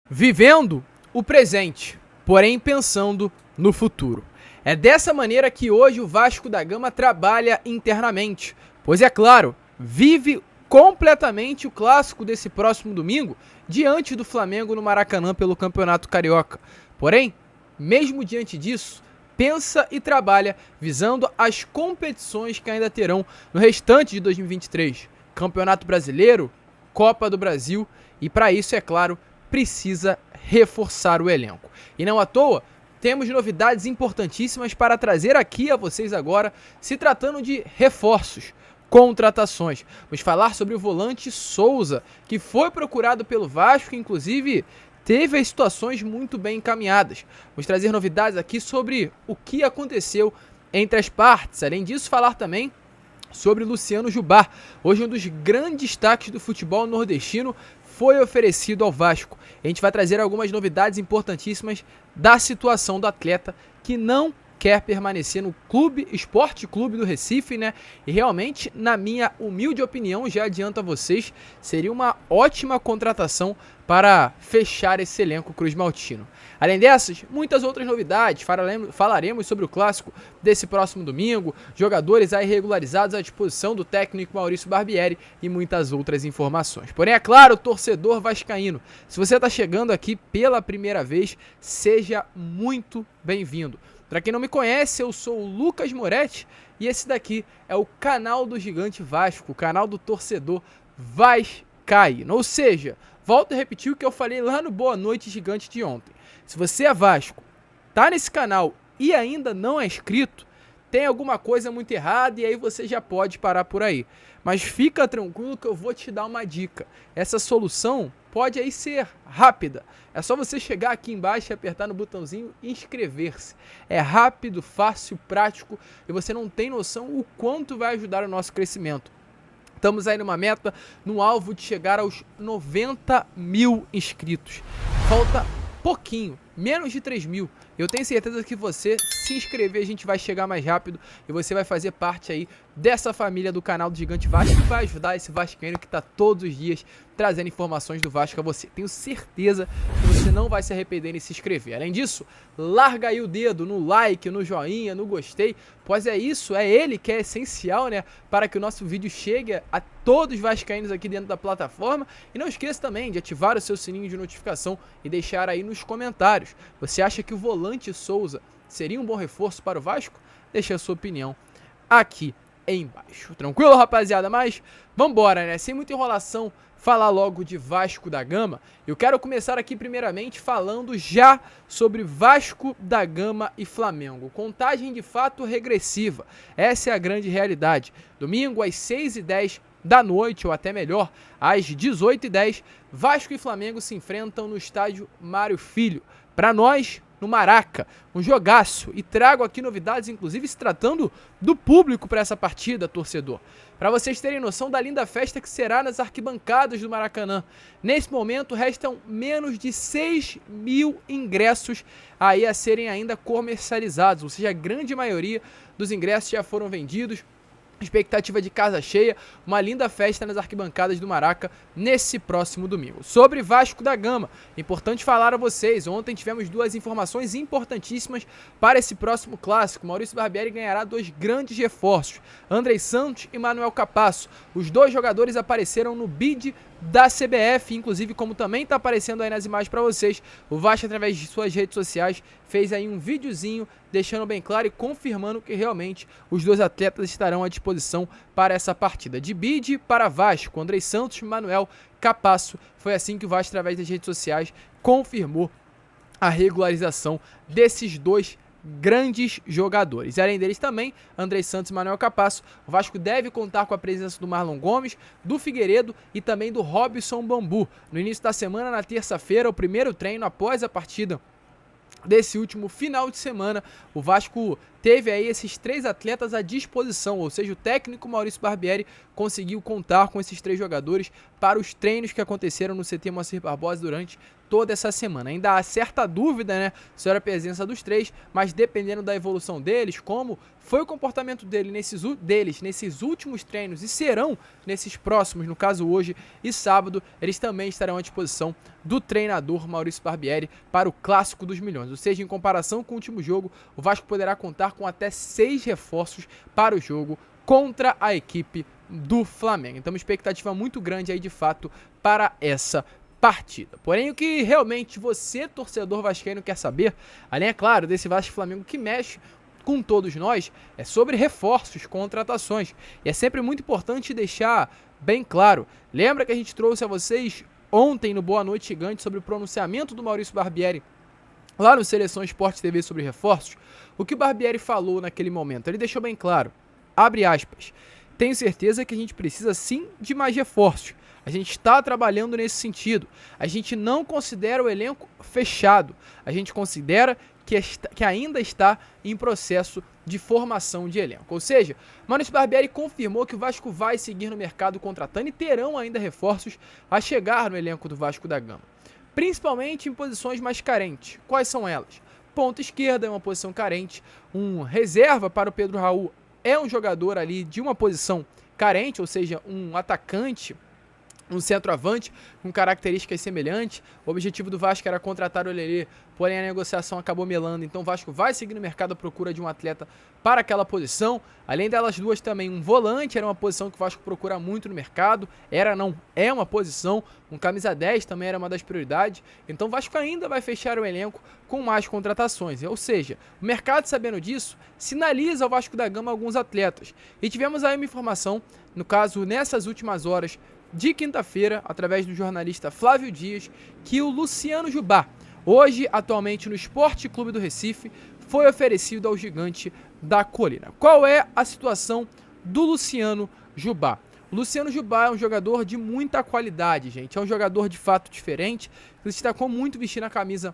Vivendo o presente, porém pensando no futuro. É dessa maneira que hoje o Vasco da Gama trabalha internamente, pois é claro, vive completamente o clássico desse próximo domingo diante do Flamengo no Maracanã pelo Campeonato Carioca. Porém, mesmo diante disso, pensa e trabalha visando as competições que ainda terão no restante de 2023. Campeonato Brasileiro, Copa do Brasil e para isso, é claro, precisa reforçar o elenco. E não à toa, temos novidades importantíssimas para trazer aqui a vocês agora, se tratando de reforços, contratações. Vamos falar sobre o volante Souza, que foi procurado pelo Vasco, inclusive teve as situações muito bem encaminhadas. Vamos trazer novidades aqui sobre o que aconteceu entre as partes. Além disso, falar também sobre Luciano Jubár. Hoje um dos grandes destaques do futebol nordestino foi oferecido ao Vasco. A gente vai trazer algumas novidades importantíssimas da situação do atleta que não quer permanecer no Esporte Clube do Recife, né? E realmente, na minha humilde opinião, já adianto a vocês, seria uma ótima contratação para fechar esse elenco cruzmaltino. Além dessas, muitas outras novidades, falaremos sobre o clássico desse próximo domingo, jogadores aí regularizados à disposição do técnico Maurício Barbieri e muitas outras informações. Porém, é claro, torcedor vascaíno, se você está chegando aqui pela primeira vez, seja muito bem-vindo. Para quem não me conhece, eu sou o Lucas Moretti e esse daqui é o canal do Gigante Vasco, o canal do torcedor vascaíno. Ou seja, volto a repetir o que eu falei lá no Boa Noite Gigante de ontem. Se você é Vasco, tá nesse canal e ainda não é inscrito, tem alguma coisa muito errada e aí você já pode parar por aí. Mas fica tranquilo que eu vou te dar uma dica. Essa solução pode aí ser rápida. É só você chegar aqui embaixo e apertar no botãozinho inscrever-se. É rápido, fácil, prático e você não tem noção o quanto vai ajudar o nosso crescimento. Estamos aí numa meta, no alvo de chegar aos 90 mil inscritos. Falta pouquinho, menos de 3 mil. Eu tenho certeza que você se inscrever, a gente vai chegar mais rápido e você vai fazer parte aí dessa família do canal do Gigante Vasco que vai ajudar esse vascaíno que está todos os dias trazendo informações do Vasco a você. Tenho certeza que você não vai se arrepender em se inscrever. Além disso, larga aí o dedo no like, no joinha, no gostei, pois é isso, é ele que é essencial, né, para que o nosso vídeo chegue a todos os vascaínos aqui dentro da plataforma. E não esqueça também de ativar o seu sininho de notificação e deixar aí nos comentários. Você acha que o volante Souza seria um bom reforço para o Vasco? Deixa a sua opinião aqui embaixo. Tranquilo, rapaziada? Mas vambora, né? Sem muita enrolação, falar logo de Vasco da Gama. Eu quero começar aqui primeiramente falando já sobre Vasco da Gama e Flamengo. Contagem de fato regressiva. Essa é a grande realidade. Domingo às 6h10 da noite, ou até melhor, às 18h10, Vasco e Flamengo se enfrentam no estádio Mário Filho. Para nós, no Maraca, um jogaço, e trago aqui novidades, inclusive se tratando do público para essa partida, torcedor. Para vocês terem noção da linda festa que será nas arquibancadas do Maracanã. Nesse momento, restam menos de 6 mil ingressos aí a serem ainda comercializados, ou seja, a grande maioria dos ingressos já foram vendidos. Expectativa de casa cheia, uma linda festa nas arquibancadas do Maraca nesse próximo domingo. Sobre Vasco da Gama, importante falar a vocês, ontem tivemos duas informações importantíssimas para esse próximo clássico. Maurício Barbieri ganhará dois grandes reforços, Andrei Santos e Manuel Capasso. Os dois jogadores apareceram no bid da CBF, inclusive como também está aparecendo aí nas imagens para vocês, o Vasco através de suas redes sociais fez aí um videozinho deixando bem claro e confirmando que realmente os dois atletas estarão à disposição para essa partida. De bid para Vasco, Andrei Santos e Manuel Capasso. Foi assim que o Vasco através das redes sociais confirmou a regularização desses dois grandes jogadores. E além deles também, Andrei Santos e Manuel Capasso, o Vasco deve contar com a presença do Marlon Gomes, do Figueiredo e também do Robson Bambu. No início da semana, na terça-feira, o primeiro treino após a partida desse último final de semana, o Vasco teve aí esses três atletas à disposição, ou seja, o técnico Maurício Barbieri conseguiu contar com esses três jogadores para os treinos que aconteceram no CT Moacir Barbosa durante toda essa semana. Ainda há certa dúvida, né, sobre a presença dos três, mas dependendo da evolução deles, como foi o comportamento deles nesses últimos treinos e serão nesses próximos, no caso hoje e sábado, eles também estarão à disposição do treinador Maurício Barbieri para o Clássico dos Milhões. Ou seja, em comparação com o último jogo, o Vasco poderá contar com até 6 reforços para o jogo contra a equipe do Flamengo. Então, uma expectativa muito grande aí, de fato, para essa partida. Porém, o que realmente você, torcedor vascaíno, quer saber, além, é claro, desse Vasco Flamengo que mexe com todos nós, é sobre reforços, contratações. E é sempre muito importante deixar bem claro. Lembra que a gente trouxe a vocês ontem no Boa Noite Gigante sobre o pronunciamento do Maurício Barbieri lá no Seleção Esporte TV sobre reforços? O que o Barbieri falou naquele momento? Ele deixou bem claro, abre aspas, tenho certeza que a gente precisa sim de mais reforços. A gente está trabalhando nesse sentido. A gente não considera o elenco fechado. A gente considera que ainda está em processo de formação de elenco. Ou seja, Maurício Barbieri confirmou que o Vasco vai seguir no mercado contratando e terão ainda reforços a chegar no elenco do Vasco da Gama. Principalmente em posições mais carentes. Quais são elas? Ponta esquerda é uma posição carente. Um reserva para o Pedro Raul é um jogador ali de uma posição carente, ou seja, um atacante, um centroavante com características semelhantes. O objetivo do Vasco era contratar o Lelê, porém a negociação acabou melando, então o Vasco vai seguir no mercado à procura de um atleta para aquela posição. Além delas duas também, um volante, era uma posição que o Vasco procura muito no mercado, é uma posição, um camisa 10 também era uma das prioridades, então o Vasco ainda vai fechar o elenco com mais contratações, ou seja, o mercado, sabendo disso, sinaliza ao Vasco da Gama alguns atletas, e tivemos aí uma informação, no caso nessas últimas horas de quinta-feira, através do jornalista Flávio Dias, que o Luciano Jubá, hoje atualmente no Sport Clube do Recife, foi oferecido ao Gigante da Colina. Qual é a situação do Luciano Jubá? O Luciano Jubá é um jogador de muita qualidade, gente. É um jogador de fato diferente, que se destacou muito vestindo a camisa,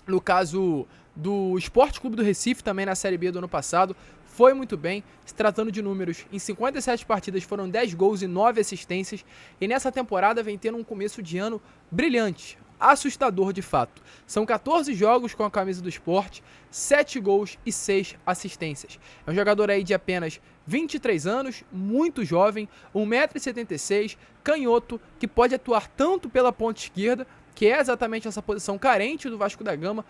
no caso do Sport Clube do Recife, também na Série B do ano passado. Foi muito bem, se tratando de números, em 57 partidas foram 10 gols e 9 assistências, e nessa temporada vem tendo um começo de ano brilhante, assustador de fato. São 14 jogos com a camisa do Sport, 7 gols e 6 assistências. É um jogador aí de apenas 23 anos, muito jovem, 1,76 m, canhoto, que pode atuar tanto pela ponta esquerda, que é exatamente essa posição carente do Vasco da Gama,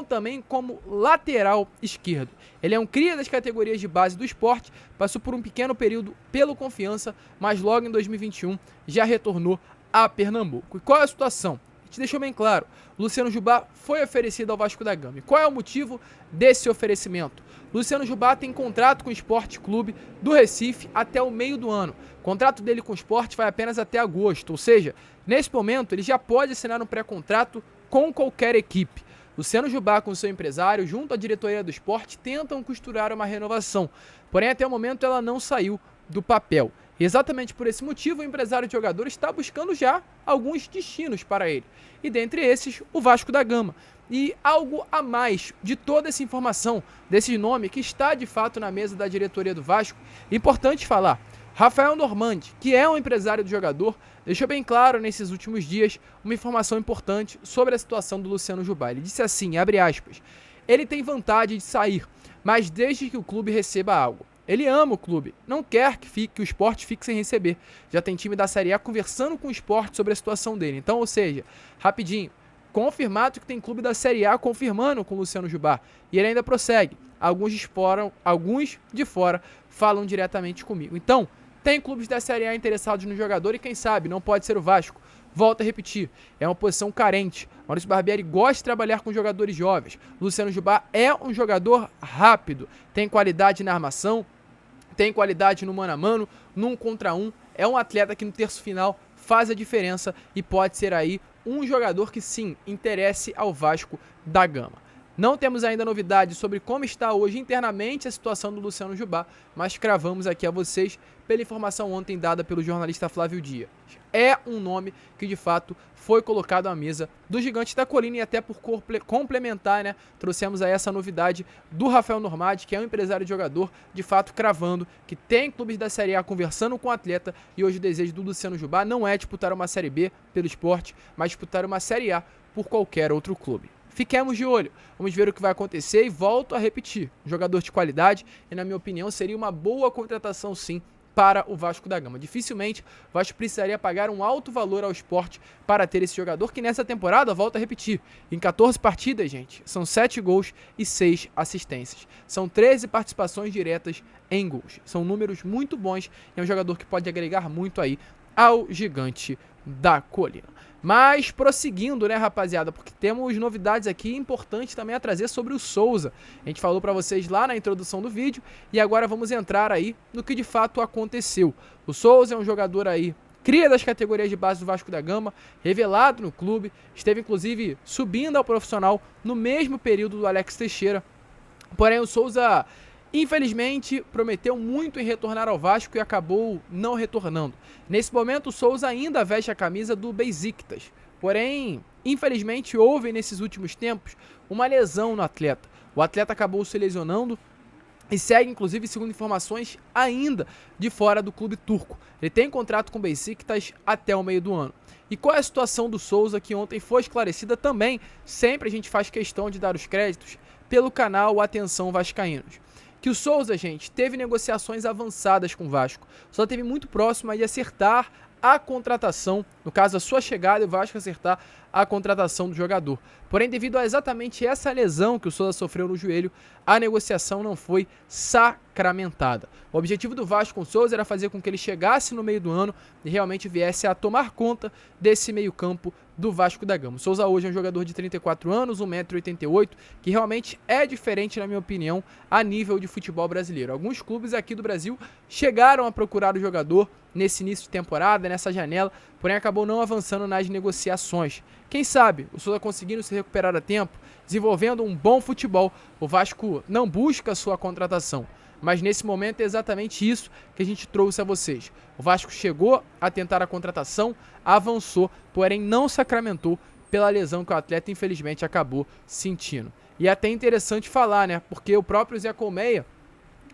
também como lateral esquerdo. Ele é um cria das categorias de base do Sport, passou por um pequeno período pelo Confiança, mas logo em 2021 já retornou a Pernambuco. E qual é a situação? A gente deixou bem claro, Luciano Jubá foi oferecido ao Vasco da Gama. E qual é o motivo desse oferecimento? Luciano Jubá tem contrato com o Sport Clube do Recife até o meio do ano. O contrato dele com o Sport vai apenas até agosto, ou seja, nesse momento ele já pode assinar um pré-contrato com qualquer equipe. Luciano Jubá, com seu empresário, junto à diretoria do Sport, tentam costurar uma renovação, porém até o momento ela não saiu do papel. E exatamente por esse motivo, o empresário de jogador está buscando já alguns destinos para ele, e dentre esses, o Vasco da Gama. E algo a mais de toda essa informação, desse nome que está de fato na mesa da diretoria do Vasco, importante falar, Rafael Normandi, que é um empresário do jogador, deixou bem claro nesses últimos dias uma informação importante sobre a situação do Luciano Jubá. Ele disse assim, abre aspas, ele tem vontade de sair, mas desde que o clube receba algo. Ele ama o clube, não quer que o Sport fique sem receber. Já tem time da Série A conversando com o Sport sobre a situação dele. Então, ou seja, rapidinho, confirmado que tem clube da Série A confirmando com o Luciano Jubá. E ele ainda prossegue. Alguns de fora falam diretamente comigo. Então, tem clubes da Série A interessados no jogador e quem sabe, não pode ser o Vasco. Volto a repetir, é uma posição carente. Maurício Barbieri gosta de trabalhar com jogadores jovens. Luciano Jubá é um jogador rápido, tem qualidade na armação, tem qualidade no mano a mano, num contra um. É um atleta que no terço final faz a diferença e pode ser aí um jogador que sim, interesse ao Vasco da Gama. Não temos ainda novidades sobre como está hoje internamente a situação do Luciano Jubá, mas cravamos aqui a vocês pela informação ontem dada pelo jornalista Flávio Dias. É um nome que de fato foi colocado à mesa do Gigante da Colina e até por complementar, né, trouxemos aí essa novidade do Rafael Normandi, que é um empresário de jogador, de fato cravando que tem clubes da Série A conversando com o atleta e hoje o desejo do Luciano Jubá não é disputar uma Série B pelo Sport, mas disputar uma Série A por qualquer outro clube. Fiquemos de olho, vamos ver o que vai acontecer e volto a repetir, um jogador de qualidade e na minha opinião seria uma boa contratação sim para o Vasco da Gama. Dificilmente o Vasco precisaria pagar um alto valor ao Sport para ter esse jogador que nessa temporada, volto a repetir, em 14 partidas, gente, são 7 gols e 6 assistências. São 13 participações diretas em gols. São números muito bons e é um jogador que pode agregar muito aí ao Gigante da Colina. Mas prosseguindo, né, rapaziada, porque temos novidades aqui importantes também a trazer sobre o Souza. A gente falou pra vocês lá na introdução do vídeo e agora vamos entrar aí no que de fato aconteceu. O Souza é um jogador aí, cria das categorias de base do Vasco da Gama, revelado no clube, esteve inclusive subindo ao profissional no mesmo período do Alex Teixeira. Porém o Souza, infelizmente, prometeu muito em retornar ao Vasco e acabou não retornando. Nesse momento, o Souza ainda veste a camisa do Besiktas. Porém, infelizmente, houve nesses últimos tempos uma lesão no atleta. O atleta acabou se lesionando e segue, inclusive, segundo informações, ainda de fora do clube turco. Ele tem contrato com o Besiktas até o meio do ano. E qual é a situação do Souza, que ontem foi esclarecida também? Sempre a gente faz questão de dar os créditos pelo canal Atenção Vascaínos. Que o Souza, gente, teve negociações avançadas com o Vasco. Só teve muito próximo de acertar a contratação, no caso a sua chegada e o Vasco acertar a contratação do jogador. Porém, devido a exatamente essa lesão que o Souza sofreu no joelho, a negociação não foi sacramentada. O objetivo do Vasco com o Souza era fazer com que ele chegasse no meio do ano e realmente viesse a tomar conta desse meio-campo do Vasco da Gama. O Souza hoje é um jogador de 34 anos, 1,88 m, que realmente é diferente, na minha opinião, a nível de futebol brasileiro. Alguns clubes aqui do Brasil chegaram a procurar o jogador nesse início de temporada, nessa janela, porém acabou não avançando nas negociações. Quem sabe, o Souza conseguindo se recuperar a tempo, desenvolvendo um bom futebol, o Vasco não busca a sua contratação. Mas nesse momento é exatamente isso que a gente trouxe a vocês. O Vasco chegou a tentar a contratação, avançou, porém não sacramentou pela lesão que o atleta infelizmente acabou sentindo. E é até interessante falar, né? Porque o próprio Zé Colmeia,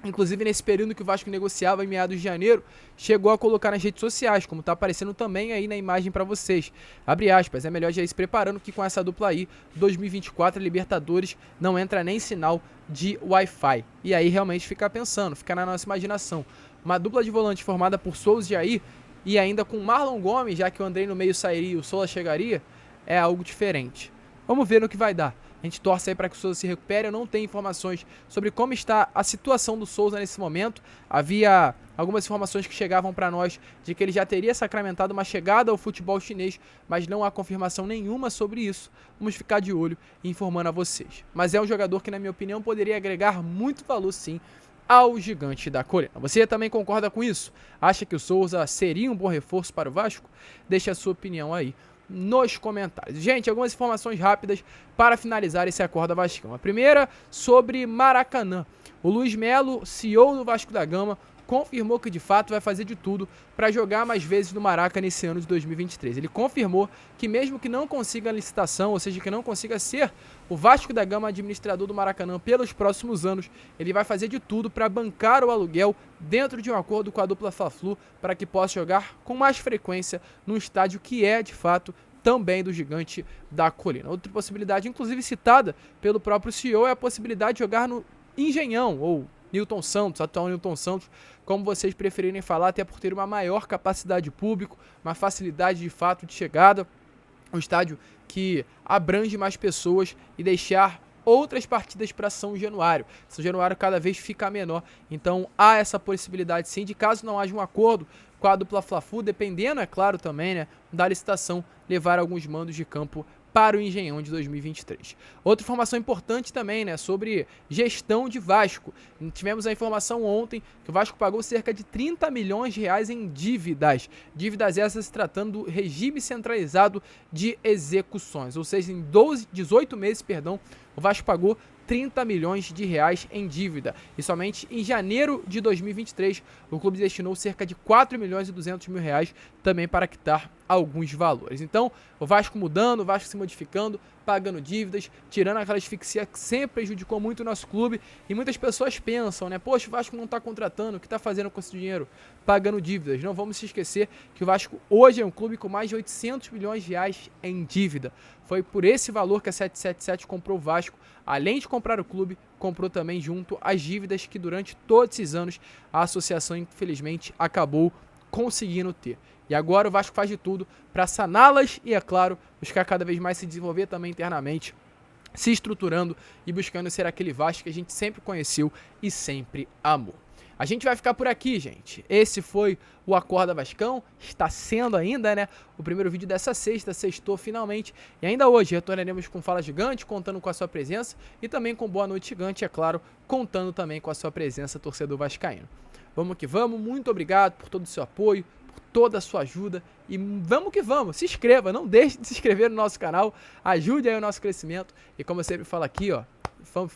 inclusive nesse período que o Vasco negociava em meados de janeiro, chegou a colocar nas redes sociais, como está aparecendo também aí na imagem para vocês. Abre aspas, é melhor já ir se preparando que com essa dupla aí, 2024 Libertadores não entra nem sinal de Wi-Fi. E aí realmente fica pensando, fica na nossa imaginação. Uma dupla de volante formada por Souza e Jair, e ainda com Marlon Gomes, já que o Andrei no meio sairia e o Souza chegaria, é algo diferente. Vamos ver no que vai dar. A gente torce aí para que o Souza se recupere. Eu não tenho informações sobre como está a situação do Souza nesse momento. Havia algumas informações que chegavam para nós de que ele já teria sacramentado uma chegada ao futebol chinês, mas não há confirmação nenhuma sobre isso. Vamos ficar de olho e informando a vocês. Mas é um jogador que, na minha opinião, poderia agregar muito valor, sim, ao Gigante da Colina. Você também concorda com isso? Acha que o Souza seria um bom reforço para o Vasco? Deixe a sua opinião aí nos comentários. Gente, algumas informações rápidas para finalizar esse Acorda Vascão. A primeira sobre Maracanã. O Luiz Melo, CEO do Vasco da Gama, confirmou que de fato vai fazer de tudo para jogar mais vezes no Maraca nesse ano de 2023. Ele confirmou que mesmo que não consiga a licitação, ou seja, que não consiga ser o Vasco da Gama administrador do Maracanã pelos próximos anos, ele vai fazer de tudo para bancar o aluguel dentro de um acordo com a dupla Fla-Flu para que possa jogar com mais frequência num estádio que é, de fato, também do Gigante da Colina. Outra possibilidade, inclusive citada pelo próprio CEO, é a possibilidade de jogar no Engenhão, ou Newton Santos, atual Newton Santos, como vocês preferirem falar, até por ter uma maior capacidade de público, uma facilidade de fato de chegada, um estádio que abrange mais pessoas e deixar outras partidas para São Januário. São Januário cada vez fica menor, então há essa possibilidade sim, de caso não haja um acordo com a dupla Fla-Flu, dependendo, é claro também, né, da licitação, levar alguns mandos de campo para o Engenhão de 2023. Outra informação importante também, né, sobre gestão de Vasco. Tivemos a informação ontem que o Vasco pagou cerca de 30 milhões de reais em dívidas. Dívidas essas se tratando do regime centralizado de execuções. Ou seja, em 18 meses, o Vasco pagou 30 milhões de reais em dívida. E somente em janeiro de 2023, o clube destinou cerca de 4 milhões e 200 mil reais também para quitar alguns valores. Então, o Vasco mudando, o Vasco se modificando, pagando dívidas, tirando aquela asfixia que sempre prejudicou muito o nosso clube. E muitas pessoas pensam, né? Poxa, o Vasco não está contratando, o que está fazendo com esse dinheiro? Pagando dívidas. Não vamos se esquecer que o Vasco hoje é um clube com mais de 800 milhões de reais em dívida. Foi por esse valor que a 777 comprou o Vasco. Além de comprar o clube, comprou também junto as dívidas que durante todos esses anos a associação, infelizmente, acabou conseguindo ter. E agora o Vasco faz de tudo para saná-las e, é claro, buscar cada vez mais se desenvolver também internamente, se estruturando e buscando ser aquele Vasco que a gente sempre conheceu e sempre amou. A gente vai ficar por aqui, gente. Esse foi o Acorda Vascão. Está sendo ainda, né, o primeiro vídeo dessa sexta. Sextou finalmente. E ainda hoje retornaremos com Fala Gigante, contando com a sua presença. E também com Boa Noite Gigante, é claro, contando também com a sua presença, torcedor vascaíno. Vamos que vamos. Muito obrigado por todo o seu apoio, por toda a sua ajuda. E vamos que vamos. Se inscreva, não deixe de se inscrever no nosso canal. Ajude aí o nosso crescimento. E como eu sempre falo aqui, ó,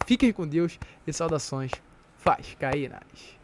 fiquem com Deus e saudações vascaínas.